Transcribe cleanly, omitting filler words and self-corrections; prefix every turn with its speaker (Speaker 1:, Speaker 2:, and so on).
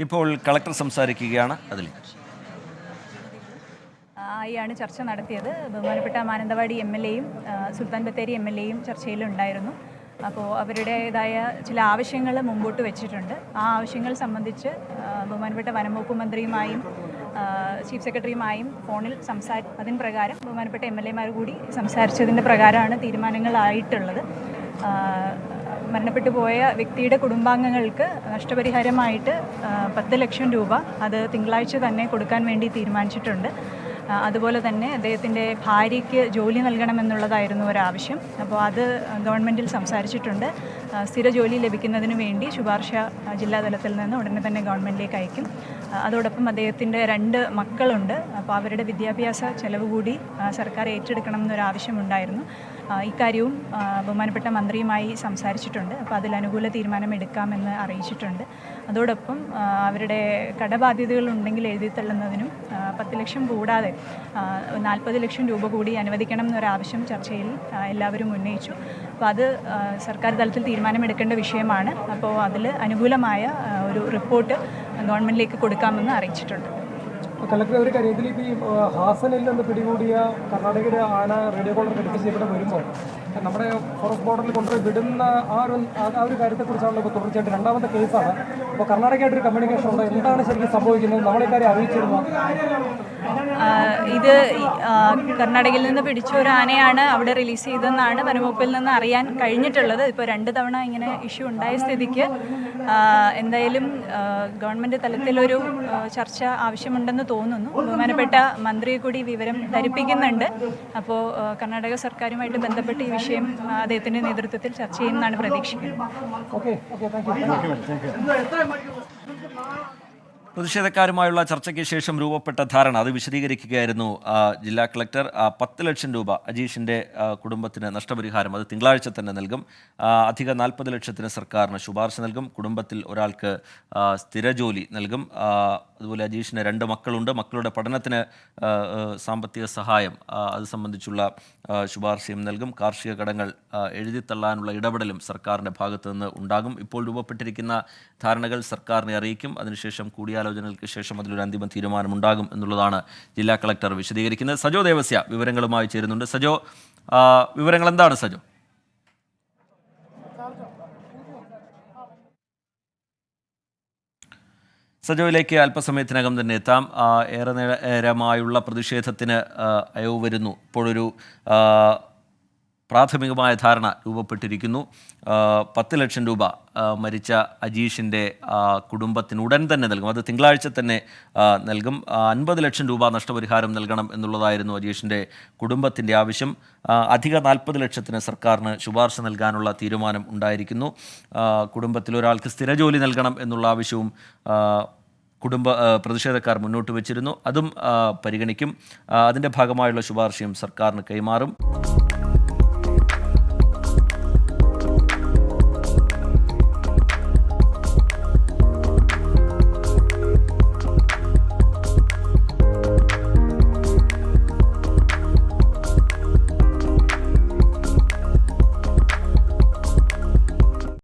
Speaker 1: ഇപ്പോൾ കളക്ടർ സംസാരിക്കുകയാണ്.
Speaker 2: ആയാണ് ചർച്ച നടത്തിയത്. ബഹുമാനപ്പെട്ട മാനന്തവാടി MLA-യും സുൽത്താൻ ബത്തേരി MLA-യും ചർച്ചയിലുണ്ടായിരുന്നു. അപ്പോൾ അവരുടേതായ ചില ആവശ്യങ്ങൾ മുമ്പോട്ട് വെച്ചിട്ടുണ്ട്. ആ ആവശ്യങ്ങൾ സംബന്ധിച്ച് ബഹുമാനപ്പെട്ട വനംവകുപ്പ് മന്ത്രിയുമായും ചീഫ് സെക്രട്ടറിയുമായും ഫോണിൽ അതിന് പ്രകാരം ബഹുമാനപ്പെട്ട MLA-മാർ കൂടി സംസാരിച്ചതിൻ്റെ പ്രകാരമാണ് തീരുമാനങ്ങളായിട്ടുള്ളത്. മരണപ്പെട്ടു പോയ വ്യക്തിയുടെ കുടുംബാംഗങ്ങൾക്ക് നഷ്ടപരിഹാരമായിട്ട് 10 ലക്ഷം രൂപ അത് തിങ്കളാഴ്ച തന്നെ കൊടുക്കാൻ വേണ്ടി തീരുമാനിച്ചിട്ടുണ്ട്. അതുപോലെ തന്നെ അദ്ദേഹത്തിൻ്റെ ഭാര്യയ്ക്ക് ജോലി നൽകണമെന്നുള്ളതായിരുന്നു ഒരാവശ്യം. അപ്പോൾ അത് ഗവൺമെൻറ്റിൽ സംസാരിച്ചിട്ടുണ്ട്. സ്ഥിര ജോലി ലഭിക്കുന്നതിന് വേണ്ടി ശുപാർശ ജില്ലാതലത്തിൽ നിന്ന് ഉടനെ തന്നെ ഗവൺമെൻറ്റിലേക്ക് അയക്കും. അതോടൊപ്പം അദ്ദേഹത്തിൻ്റെ 2 മക്കളുണ്ട്. അപ്പോൾ അവരുടെ വിദ്യാഭ്യാസ ചെലവ് കൂടി സർക്കാർ ഏറ്റെടുക്കണം എന്നൊരാവശ്യമുണ്ടായിരുന്നു. ഇക്കാര്യവും ബഹുമാനപ്പെട്ട മന്ത്രിയുമായി സംസാരിച്ചിട്ടുണ്ട്. അപ്പോൾ അതിൽ അനുകൂല തീരുമാനം എടുക്കാമെന്ന് അറിയിച്ചിട്ടുണ്ട്. അതോടൊപ്പം അവരുടെ കടബാധ്യതകൾ ഉണ്ടെങ്കിൽ എഴുതിത്തള്ളുന്നതിനും 10 ലക്ഷം കൂടാതെ 40 ലക്ഷം രൂപ കൂടി അനുവദിക്കണം എന്നൊരാവശ്യം ചർച്ചയിൽ എല്ലാവരും ഉന്നയിച്ചു. അപ്പോൾ അത് സർക്കാർ തലത്തിൽ തീരുമാനമെടുക്കേണ്ട വിഷയമാണ്. അപ്പോൾ അതിൽ അനുകൂലമായ ഒരു റിപ്പോർട്ട് ഗവൺമെൻറ്റിലേക്ക് കൊടുക്കാമെന്ന് അറിയിച്ചിട്ടുണ്ട്.
Speaker 3: കളക്ടർ ഒരു കാര്യം, ഇതിലിപ്പോൾ ഈ ഹാസനിൽ നിന്ന് പിടികൂടിയ കർണാടകയുടെ ആന റേഡിയോ കോളർ ഘടിപ്പിച്ച് ഇവിടെ വരുമ്പോൾ നമ്മുടെ ഫോറസ്റ്റ് ബോർഡറിൽ കൊണ്ടുപോയി വിടുന്ന ആ ഒരു കാര്യത്തെക്കുറിച്ചാണ് ഇപ്പോൾ തുടർച്ചയായിട്ട് 2ാമത്തെ കേസാണ്. അപ്പോൾ കർണാടകയായിട്ടൊരു കമ്മ്യൂണിക്കേഷൻ ഉണ്ട്. എന്താണ് ശരിക്കും സംഭവിക്കുന്നത്? നമ്മളെക്കാര്യം അറിയിച്ചിരുന്നു.
Speaker 2: ഇത് കർണാടകയിൽ നിന്ന് പിടിച്ച ഒരു ആനയാണ് അവിടെ റിലീസ് ചെയ്തതെന്നാണ് വനംവകുപ്പിൽ നിന്ന് അറിയാൻ കഴിഞ്ഞിട്ടുള്ളത്. ഇപ്പോൾ 2 തവണ ഇങ്ങനെ ഇഷ്യൂ ഉണ്ടായ സ്ഥിതിക്ക് എന്തായാലും ഗവൺമെൻറ് തലത്തിലൊരു ചർച്ച ആവശ്യമുണ്ടെന്ന് തോന്നുന്നു. ബഹുമാനപ്പെട്ട മന്ത്രിയെ കൂടി വിവരം ധരിപ്പിക്കുന്നുണ്ട്. അപ്പോൾ കർണാടക സർക്കാരുമായിട്ട് ബന്ധപ്പെട്ട് ഈ വിഷയം അദ്ദേഹത്തിൻ്റെ നേതൃത്വത്തിൽ ചർച്ച ചെയ്യുമെന്നാണ് പ്രതീക്ഷിക്കുന്നത്.
Speaker 1: പ്രതിഷേധക്കാരുമായുള്ള ചർച്ചയ്ക്ക് ശേഷം രൂപപ്പെട്ട ധാരണ അത് വിശദീകരിക്കുകയായിരുന്നു ജില്ലാ കളക്ടർ. 10 ലക്ഷം രൂപ അജീഷിൻ്റെ കുടുംബത്തിന് നഷ്ടപരിഹാരം അത് തിങ്കളാഴ്ച തന്നെ നൽകും. അധിക 40 ലക്ഷത്തിന് സർക്കാരിന് ശുപാർശ നൽകും. കുടുംബത്തിൽ ഒരാൾക്ക് സ്ഥിരജോലി നൽകും. അതുപോലെ അജീഷിന് 2 മക്കളുണ്ട്. മക്കളുടെ പഠനത്തിന് സാമ്പത്തിക സഹായം അത് സംബന്ധിച്ചുള്ള ശുപാർശയും നൽകും. കാർഷിക കടങ്ങൾ എഴുതിത്തള്ളാനുള്ള ഇടപെടലും സർക്കാരിൻ്റെ ഭാഗത്തു നിന്ന് ഉണ്ടാകും. ഇപ്പോൾ രൂപപ്പെട്ടിരിക്കുന്ന ധാരണകൾ സർക്കാരിനെ അറിയിക്കും. അതിനുശേഷം കൂടിയാലോചനകൾക്ക് ശേഷം അതിലൊരു അന്തിമ തീരുമാനമുണ്ടാകും എന്നുള്ളതാണ് ജില്ലാ കളക്ടർ വിശദീകരിക്കുന്നത്. സജോ ദേവസ്യ വിവരങ്ങളുമായി ചേരുന്നുണ്ട്. സജോ, വിവരങ്ങൾ എന്താണ് സജോ? സജോയിലേക്ക് അല്പസമയത്തിനകം തന്നെ എത്താം. ഏറെ നേരമായുള്ള പ്രതിഷേധത്തിന് അയവ് വരുന്നു. ഇപ്പോഴൊരു പ്രാഥമികമായ ധാരണ രൂപപ്പെട്ടിരിക്കുന്നു. 10 ലക്ഷം രൂപ മരിച്ച അജീഷിൻ്റെ കുടുംബത്തിന് ഉടൻ തന്നെ നൽകും. അത് തിങ്കളാഴ്ച തന്നെ നൽകും. 50 ലക്ഷം രൂപ നഷ്ടപരിഹാരം നൽകണം എന്നുള്ളതായിരുന്നു അജീഷിൻ്റെ കുടുംബത്തിൻ്റെ ആവശ്യം. അധിക 40 ലക്ഷത്തിന് സർക്കാരിന് ശുപാർശ നൽകാനുള്ള തീരുമാനം ഉണ്ടായിരിക്കുന്നു. കുടുംബത്തിലൊരാൾക്ക് സ്ഥിരജോലി നൽകണം എന്നുള്ള ആവശ്യവും പ്രതിഷേധക്കാർ മുന്നോട്ട് വച്ചിരുന്നു. അതും പരിഗണിക്കും. അതിൻ്റെ ഭാഗമായുള്ള ശുപാർശയും സർക്കാരിന് കൈമാറും.